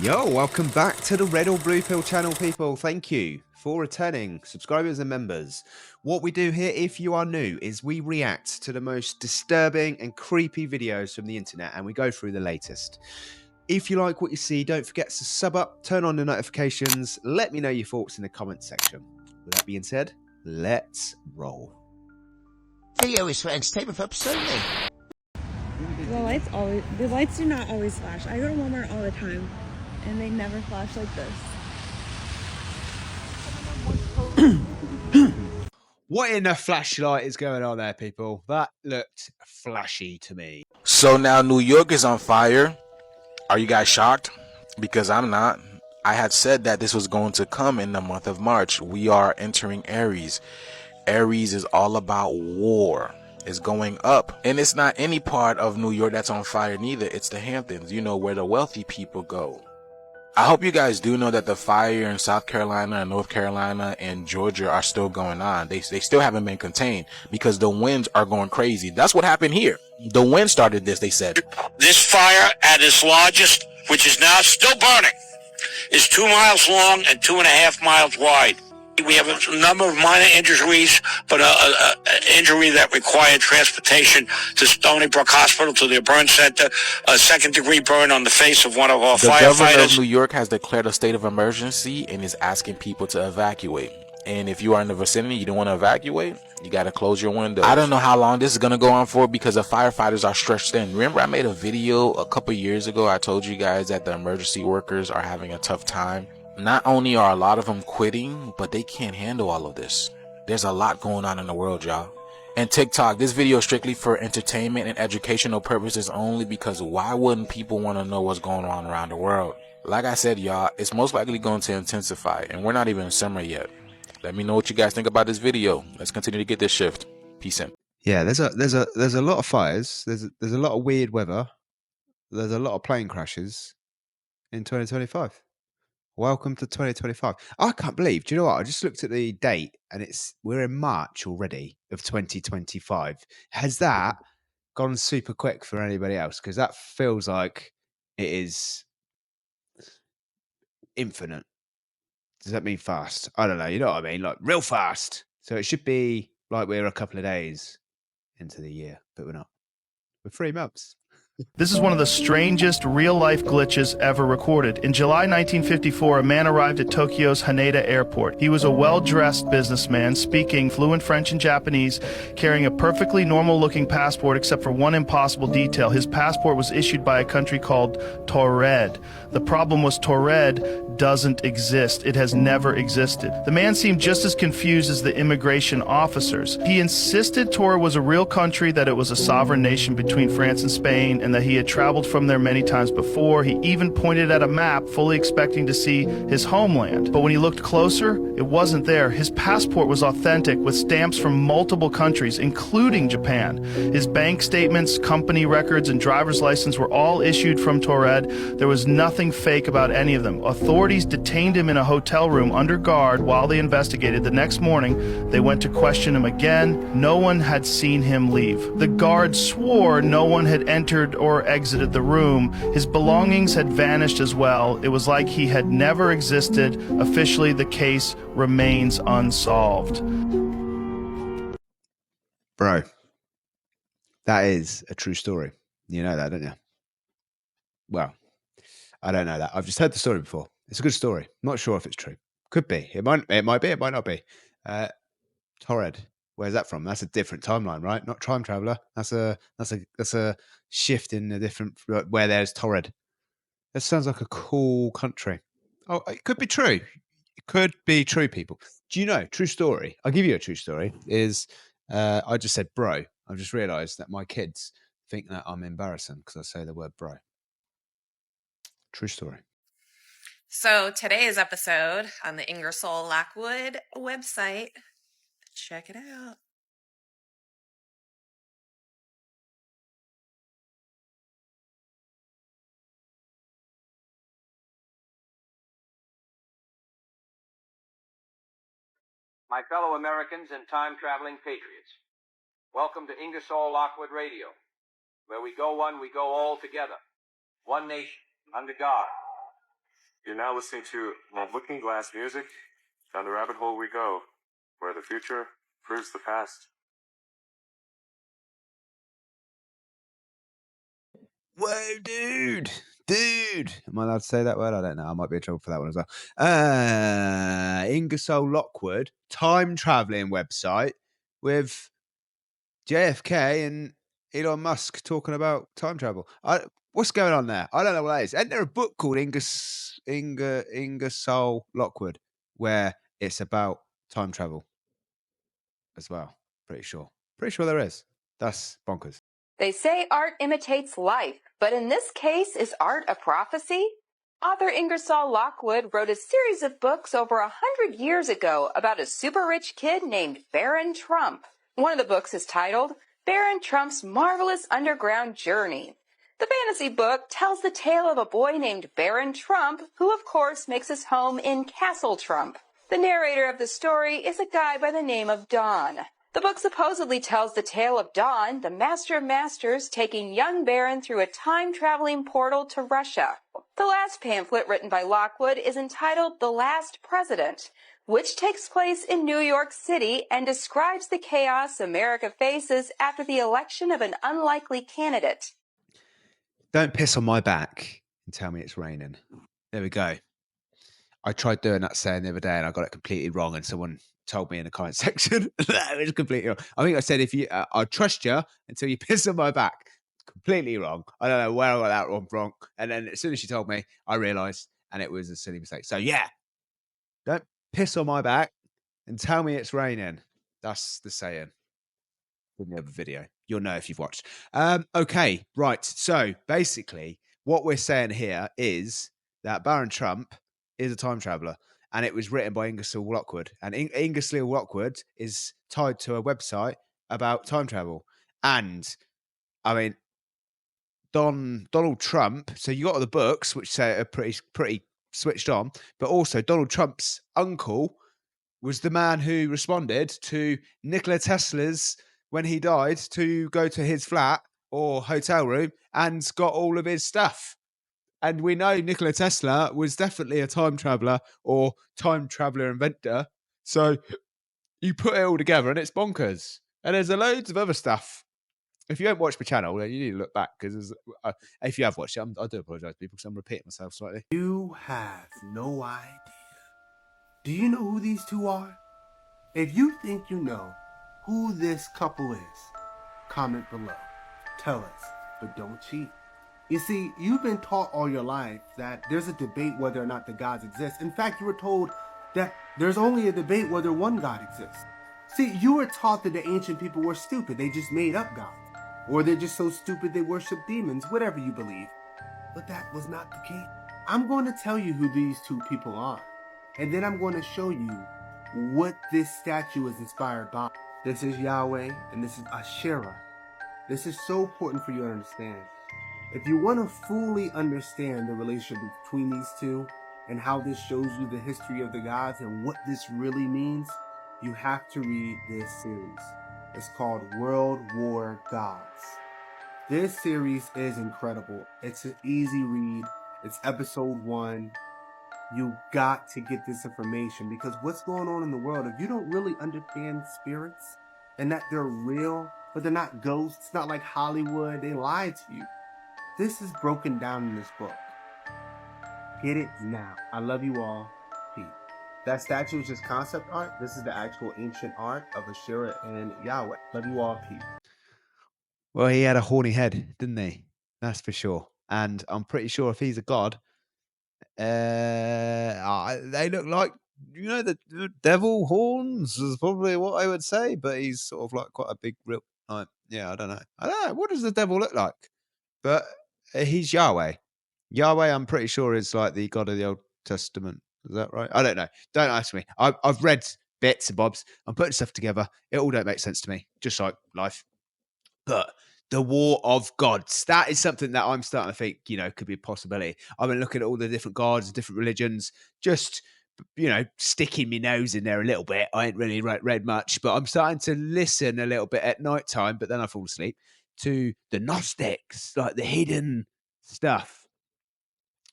Yo, welcome back to the Red or Blue Pill channel, people. Thank you for returning subscribers and members. What we do here, if you are new, is we react to the most disturbing and creepy videos from the internet and we go through the latest. If you like what you see, don't forget to sub up, turn on the notifications, let me know your thoughts in the comments section. With that being said, let's roll. Video is for entertainment purposes only. The lights do not always flash. I go to Walmart all the time and they never flash like this. What in the flashlight is going on there, people? That looked flashy to me. So now New York is on fire. Are you guys shocked? Because I'm not. I had said that this was going to come in the month of March. We are entering Aries. Aries is all about war. It's going up. And it's not any part of New York that's on fire neither. It's the Hamptons, you know, where the wealthy people go. I hope you guys do know that the fire in South Carolina and North Carolina and Georgia are still going on. They still haven't been contained because the winds are going crazy. That's what happened here. The wind started this, they said. This fire at its largest, which is now still burning, is 2 miles long and 2.5 miles wide. We have a number of minor injuries, but an injury that required transportation to Stony Brook Hospital to their burn center, a second-degree burn on the face of one of our firefighters. The governor of New York has declared a state of emergency and is asking people to evacuate. And if you are in the vicinity, you don't want to evacuate, you got to close your windows. I don't know how long this is going to go on for because the firefighters are stretched thin. Remember, I made a video a couple years ago. I told you guys that the emergency workers are having a tough time. Not only are a lot of them quitting, but they can't handle all of this. There's a lot going on in the world, y'all. And TikTok, this video is strictly for entertainment and educational purposes only because why wouldn't people want to know what's going on around the world? Like I said, y'all, it's most likely going to intensify and we're not even in summer yet. Let me know what you guys think about this video. Let's continue to get this shift. Peace in. Yeah, there's a lot of fires. There's a lot of weird weather. There's a lot of plane crashes in 2025. Welcome to 2025. I can't believe. Do you know what? I just looked at the date and we're in March already of 2025. Has that gone super quick for anybody else? Because that feels like it is infinite. Does that mean fast? I don't know. You know what I mean? Like real fast. So it should be like we're a couple of days into the year, but we're not. We're 3 months. This is one of the strangest real-life glitches ever recorded. In July 1954, a man arrived at Tokyo's Haneda Airport. He was a well-dressed businessman, speaking fluent French and Japanese, carrying a perfectly normal-looking passport except for one impossible detail. His passport was issued by a country called Taured. The problem was Taured doesn't exist. It has never existed. The man seemed just as confused as the immigration officers. He insisted Taured was a real country, that it was a sovereign nation between France and Spain, and that he had traveled from there many times before. He even pointed at a map, fully expecting to see his homeland. But when he looked closer, it wasn't there. His passport was authentic, with stamps from multiple countries, including Japan. His bank statements, company records, and driver's license were all issued from Taured. There was nothing fake about any of them. Authorities detained him in a hotel room under guard while they investigated. The next morning, they went to question him again. No one had seen him leave. The guards swore no one had entered or exited the room. His belongings had vanished as well. It was like he had never existed. Officially, the case remains unsolved. Bro, that is a true story. You know that, don't you? Well, I don't know that. I've just heard the story before. It's a good story. I'm not sure if it's true. Could be. It might be. It might not be. Taured. Where's that from? That's a different timeline, right? Not time traveler. That's a shift in a different where there's Taured. That sounds like a cool country. Oh, it could be true. It could be true, people. Do you know? True story. I'll give you a true story. Is I just said bro. I've just realised that my kids think that I'm embarrassing because I say the word bro. True story. So today's episode on the Ingersoll Lockwood website. Check it out. My fellow Americans and time-traveling patriots, welcome to Ingersoll Lockwood Radio, where we go one, we go all together. One nation, under God. You're now listening to Looking Glass Music. Down the rabbit hole we go, where the future proves the past. Whoa, dude. Am I allowed to say that word? I don't know. I might be in trouble for that one as well. Ingersoll Lockwood, time traveling website with JFK and Elon Musk talking about time travel. What's going on there? I don't know what that is. Isn't there a book called Ingersoll Lockwood where it's about time travel as well? Pretty sure there is. That's bonkers. They say art imitates life, but in this case, is art a prophecy? Author Ingersoll Lockwood wrote a series of books over 100 years ago about a super rich kid named Baron Trump. One of the books is titled Baron Trump's Marvelous Underground Journey. The fantasy book tells the tale of a boy named Baron Trump, who of course makes his home in Castle Trump. The narrator of the story is a guy by the name of Don. The book supposedly tells the tale of Don, the master of masters, taking young Baron through a time-traveling portal to Russia. The last pamphlet written by Lockwood is entitled The Last President, which takes place in New York City and describes the chaos America faces after the election of an unlikely candidate. Don't piss on my back and tell me it's raining. There we go. I tried doing that saying the other day and I got it completely wrong, and someone told me in the comment section that it was completely wrong. I think I said, if you, I trust you until you piss on my back. Completely wrong. I don't know where I got that one wrong. And then as soon as she told me, I realised, and it was a silly mistake. So yeah, don't piss on my back and tell me it's raining. That's the saying in the other video. You'll know if you've watched. Okay, right. So basically, what we're saying here is that Baron Trump is a time traveler, and it was written by Ingersoll Lockwood. And Ingersoll Lockwood is tied to a website about time travel. And I mean, Donald Trump. So you got the books, which say are pretty switched on, but also Donald Trump's uncle was the man who responded to Nikola Tesla's when he died to go to his flat or hotel room and got all of his stuff. And we know Nikola Tesla was definitely a time traveler or time traveler inventor. So you put it all together and it's bonkers. And there's loads of other stuff. If you haven't watched my channel, then you need to look back, because if you have watched it, I do apologise, people, because I'm repeating myself slightly. You have no idea. Do you know who these two are? If you think you know who this couple is, comment below. Tell us, but don't cheat. You see, you've been taught all your life that there's a debate whether or not the gods exist. In fact, you were told that there's only a debate whether one God exists. See, you were taught that the ancient people were stupid. They just made up gods. Or they're just so stupid they worship demons, whatever you believe. But that was not the case. I'm going to tell you who these two people are. And then I'm going to show you what this statue is inspired by. This is Yahweh, and this is Asherah. This is so important for you to understand. If you want to fully understand the relationship between these two and how this shows you the history of the gods and what this really means, you have to read this series. It's called World War Gods. This series is incredible. It's an easy read. It's episode 1. You got to get this information, because what's going on in the world, if you don't really understand spirits and that they're real, but they're not ghosts, not like Hollywood, they lie to you. This is broken down in this book. Get it now. I love you all. Peace. That statue is just concept art. This is the actual ancient art of Asherah and Yahweh. Love you all. Peace. Well, he had a horny head, didn't he? That's for sure. And I'm pretty sure if he's a god, they look like, the devil horns is probably what I would say. But he's sort of like quite a big, real, I don't know. What does the devil look like? But he's Yahweh. Yahweh, I'm pretty sure, is like the God of the Old Testament. Is that right? I don't know. Don't ask me. I've read bits and bobs. I'm putting stuff together. It all don't make sense to me, just like life. But the war of gods, that is something that I'm starting to think, could be a possibility. I've been looking at all the different gods, different religions, just, sticking my nose in there a little bit. I ain't really read much, but I'm starting to listen a little bit at night time, but then I fall asleep, to the Gnostics, like the hidden stuff.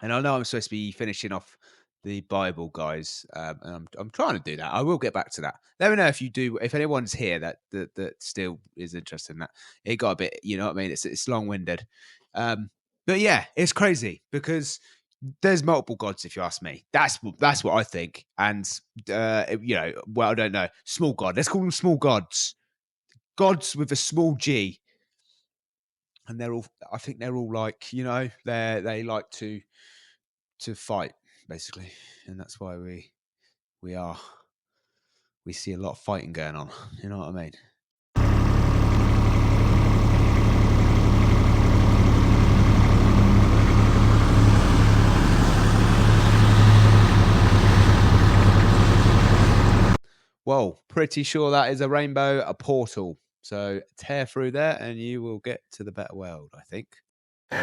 And I know I'm supposed to be finishing off the Bible, guys, and I'm trying to do that. I will get back to that. Let me know if you do. If anyone's here that still is interested in that. It got a bit, you know what I mean. It's long winded, but yeah, it's crazy because there's multiple gods. If you ask me, that's what I think. And well, I don't know. Small god. Let's call them small gods. Gods with a small g. And they're all. I think they're all like, they like to fight, basically, and that's why we see a lot of fighting going on. You know what I mean? Well, pretty sure that is a rainbow, a portal. So tear through there, and you will get to the better world, I think.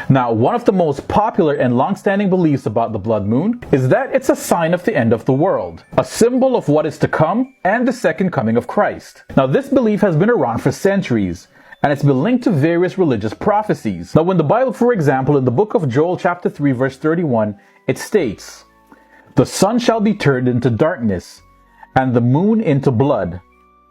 Now, one of the most popular and long-standing beliefs about the blood moon is that it's a sign of the end of the world, a symbol of what is to come and the second coming of Christ. Now, this belief has been around for centuries, and it's been linked to various religious prophecies. Now, in the Bible, for example, in the book of Joel chapter 3 verse 31, it states, "The sun shall be turned into darkness, and the moon into blood,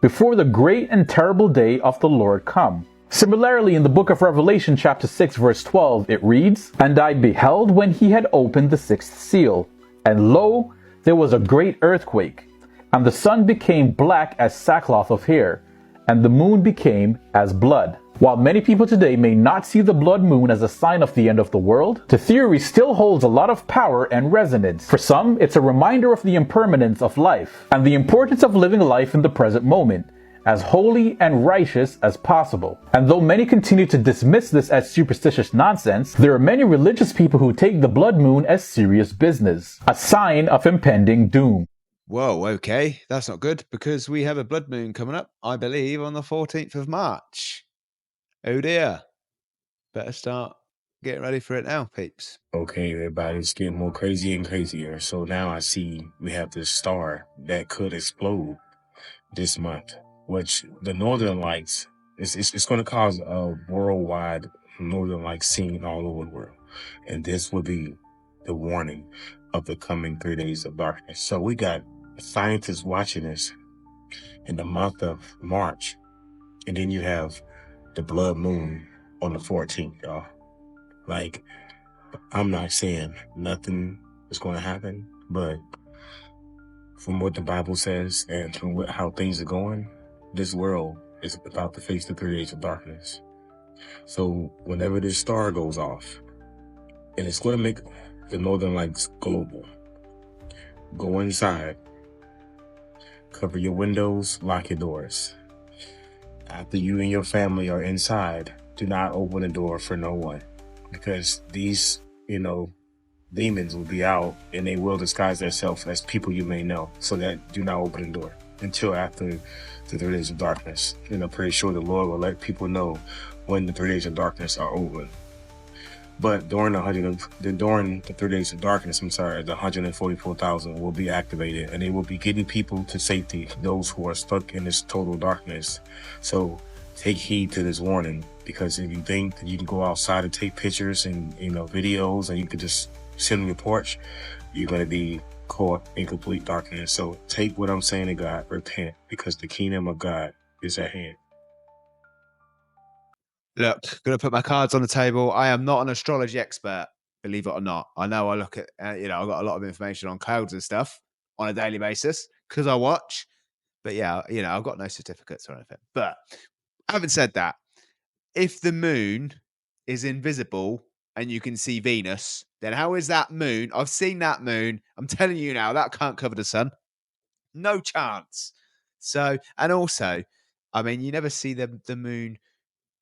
before the great and terrible day of the Lord come." Similarly, in the book of Revelation chapter 6 verse 12, it reads, "And I beheld when he had opened the sixth seal, and lo, there was a great earthquake, and the sun became black as sackcloth of hair, and the moon became as blood." While many people today may not see the blood moon as a sign of the end of the world, the theory still holds a lot of power and resonance. For some, it's a reminder of the impermanence of life, and the importance of living life in the present moment, as holy and righteous as possible. And though many continue to dismiss this as superstitious nonsense, there are many religious people who take the blood moon as serious business, a sign of impending doom. Whoa, okay, that's not good, because we have a blood moon coming up, I believe, on the 14th of March. Oh dear. Better start getting ready for it now, peeps. Okay, everybody's getting more crazy and crazier. So now I see we have this star that could explode this month, which the Northern Lights, it's going to cause a worldwide Northern Lights seen all over the world. And this will be the warning of the coming 3 days of darkness. So we got scientists watching this in the month of March. And then you have the blood moon on the 14th, y'all. Like, I'm not saying nothing is going to happen, but from what the Bible says and from how things are going, this world is about to face the 3 days of darkness. So whenever this star goes off, and it's going to make the Northern Lights global, go inside, cover your windows, lock your doors. After you and your family are inside, do not open the door for no one, because these, demons will be out and they will disguise themselves as people you may know. So that do not open the door until after the 3 days of darkness. And I'm pretty sure the Lord will let people know when the 3 days of darkness are over. But during the 3 days of darkness, the 144,000 will be activated, and they will be getting people to safety, those who are stuck in this total darkness. So take heed to this warning, because if you think that you can go outside and take pictures and videos, and you can just sit on your porch, you're going to be caught in complete darkness. So take what I'm saying to God, repent, because the kingdom of God is at hand. Look, going to put my cards on the table. I am not an astrology expert, believe it or not. I know I look at, I've got a lot of information on clouds and stuff on a daily basis because I watch. But yeah, I've got no certificates or anything. But having said that, if the moon is invisible and you can see Venus, then how is that moon? I've seen that moon. I'm telling you now, that can't cover the sun. No chance. So, and also, you never see the moon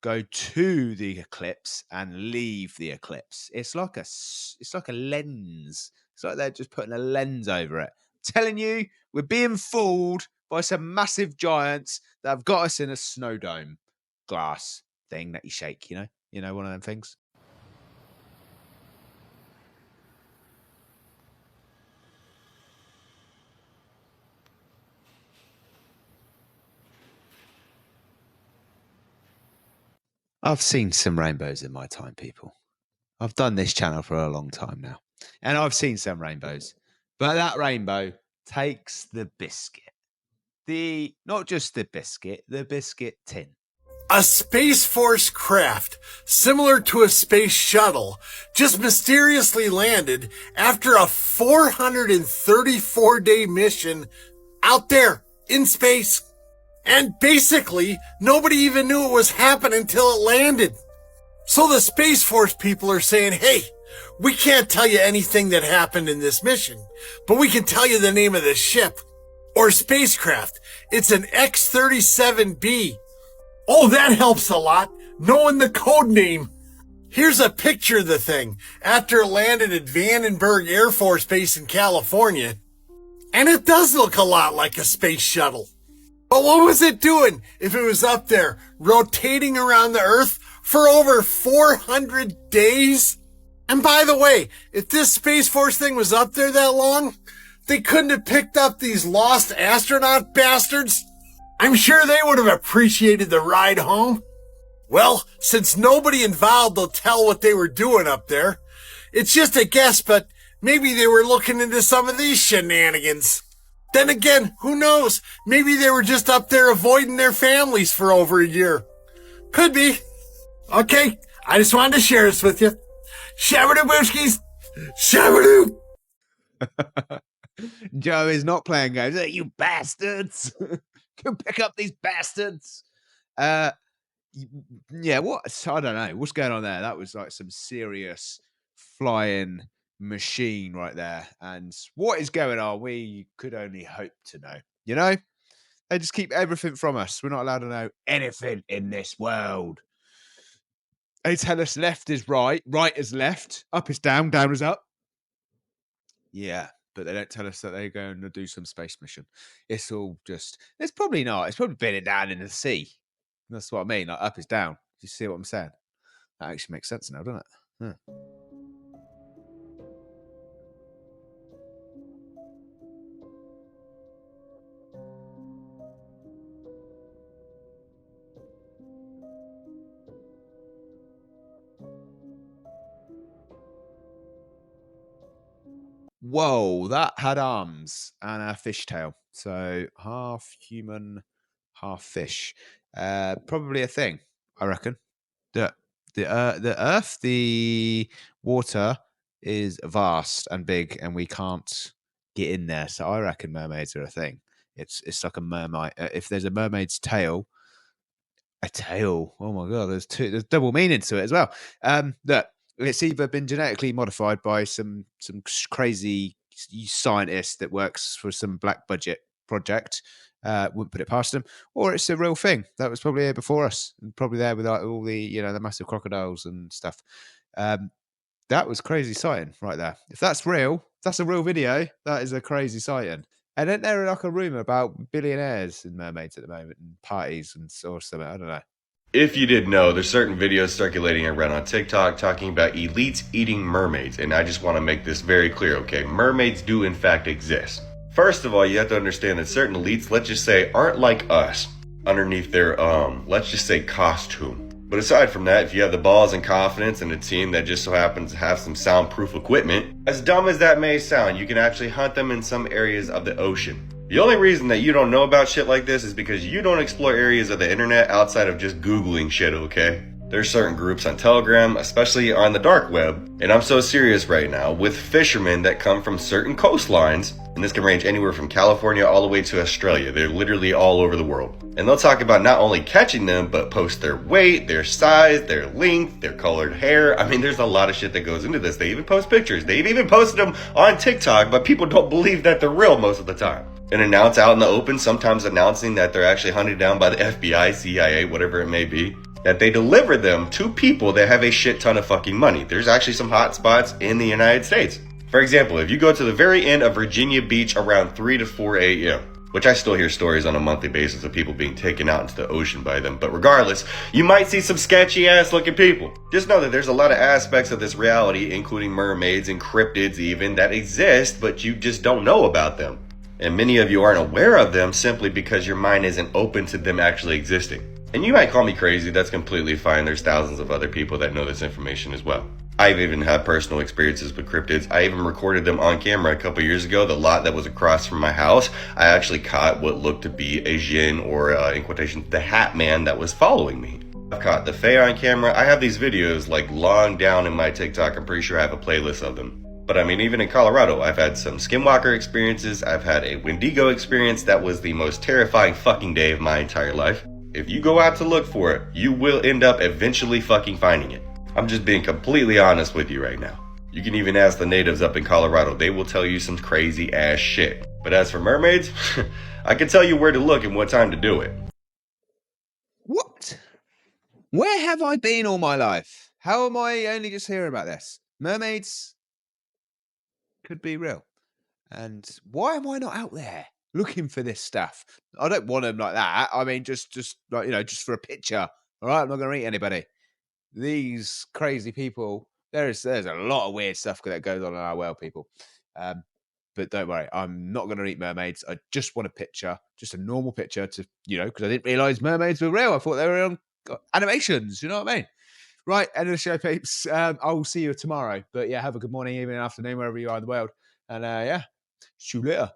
go to the eclipse and leave the eclipse. It's like a lens. It's like they're just putting a lens over it. I'm telling you, we're being fooled by some massive giants that have got us in a snow dome glass thing that you shake, one of them things. I've seen some rainbows in my time, people. I've done this channel for a long time now. And I've seen some rainbows, but that rainbow takes the biscuit. Not just the biscuit tin. A Space Force craft, similar to a space shuttle, just mysteriously landed after a 434-day mission out there in space. And basically, nobody even knew it was happening until it landed. So the Space Force people are saying, hey, we can't tell you anything that happened in this mission, but we can tell you the name of the ship or spacecraft. It's an X-37B. Oh, that helps a lot, knowing the code name. Here's a picture of the thing after it landed at Vandenberg Air Force Base in California. And it does look a lot like a space shuttle. But what was it doing if it was up there, rotating around the Earth for over 400 days? And by the way, if this Space Force thing was up there that long, they couldn't have picked up these lost astronaut bastards. I'm sure they would have appreciated the ride home. Well, since nobody involved will tell what they were doing up there, it's just a guess, but maybe they were looking into some of these shenanigans. Then again, who knows? Maybe they were just up there avoiding their families for over a year. Could be. Okay, I just wanted to share this with you. Shabadoo booskies! Shabadoo! Joe is not playing games. You bastards! Go pick up these bastards. Yeah, what? I don't know. What's going on there? That was like some serious flying machine right there. And what is going on? We could only hope to know. You know? They just keep everything from us. We're not allowed to know anything in this world. They tell us left is right is left, up is down is up. Yeah. But they don't tell us that they're going to do some space mission. It's all just... It's probably not. It's probably bedded down in the sea. That's what I mean. Like, up is down. You see what I'm saying? That actually makes sense now, doesn't it? Huh. Whoa, that had arms and a fishtail. So half human, half fish. Probably a thing, I reckon. The Earth, the water is vast and big, and we can't get in there. So I reckon mermaids are a thing. It's like a mermaid. If there's a mermaid's tail, a tail. Oh my god, there's double meaning to it as well. That it's either been genetically modified by some crazy scientist that works for some black budget project. Wouldn't put it past them, or it's a real thing that was probably here before us, and probably there with like all the the massive crocodiles and stuff. That was crazy sighting right there. If that's real, if that's a real video. That is a crazy sighting. And then there like a rumor about billionaires and mermaids at the moment and parties and or something. I don't know. If you didn't know, there's certain videos circulating around on TikTok talking about elites eating mermaids, and I just want to make this very clear, okay? Mermaids do in fact exist. First of all, you have to understand that certain elites, let's just say, aren't like us underneath their, let's just say, costume. But aside from that, if you have the balls and confidence and a team that just so happens to have some soundproof equipment, as dumb as that may sound, you can actually hunt them in some areas of the ocean. The only reason that you don't know about shit like this is because you don't explore areas of the internet outside of just Googling shit, okay? There's certain groups on Telegram, especially on the dark web, and I'm so serious right now, with fishermen that come from certain coastlines, and this can range anywhere from California all the way to Australia. They're literally all over the world. And they'll talk about not only catching them, but post their weight, their size, their length, their colored hair. I mean, there's a lot of shit that goes into this. They even post pictures. They've even posted them on TikTok, but people don't believe that they're real most of the time. And announce out in the open, sometimes announcing that they're actually hunted down by the FBI, CIA, whatever it may be, that they deliver them to people that have a shit ton of fucking money. There's actually some hot spots in the United States. For example, if you go to the very end of Virginia Beach around 3 to 4 a.m., which I still hear stories on a monthly basis of people being taken out into the ocean by them, but regardless, you might see some sketchy ass looking people. Just know that there's a lot of aspects of this reality, including mermaids and cryptids even, that exist, but you just don't know about them. And many of you aren't aware of them simply because your mind isn't open to them actually existing. And you might call me crazy, that's completely fine. There's thousands of other people that know this information as well. I've even had personal experiences with cryptids. I even recorded them on camera a couple years ago. The lot that was across from my house, I actually caught what looked to be a Jinn, or in quotation, the Hat Man that was following me. I've caught the Fae on camera. I have these videos like long down in my TikTok. I'm pretty sure I have a playlist of them. But I mean, even in Colorado, I've had some skinwalker experiences. I've had a Wendigo experience. That was the most terrifying fucking day of my entire life. If you go out to look for it, you will end up eventually fucking finding it. I'm just being completely honest with you right now. You can even ask the natives up in Colorado. They will tell you some crazy ass shit. But as for mermaids, I can tell you where to look and what time to do it. What? Where have I been all my life? How am I only just hearing about this? Mermaids could be real. And why am I not out there looking for this stuff? I don't want them like that. I mean, just like, just for a picture. All right, I'm not going to eat anybody. These crazy people, there's a lot of weird stuff that goes on in our world, people. But don't worry, I'm not going to eat mermaids. I just want a picture, just a normal picture to, because I didn't realize mermaids were real. I thought they were on animations, you know what I mean? Right, end of the show, peeps. I will see you tomorrow. But yeah, have a good morning, evening, afternoon, wherever you are in the world. And see you later.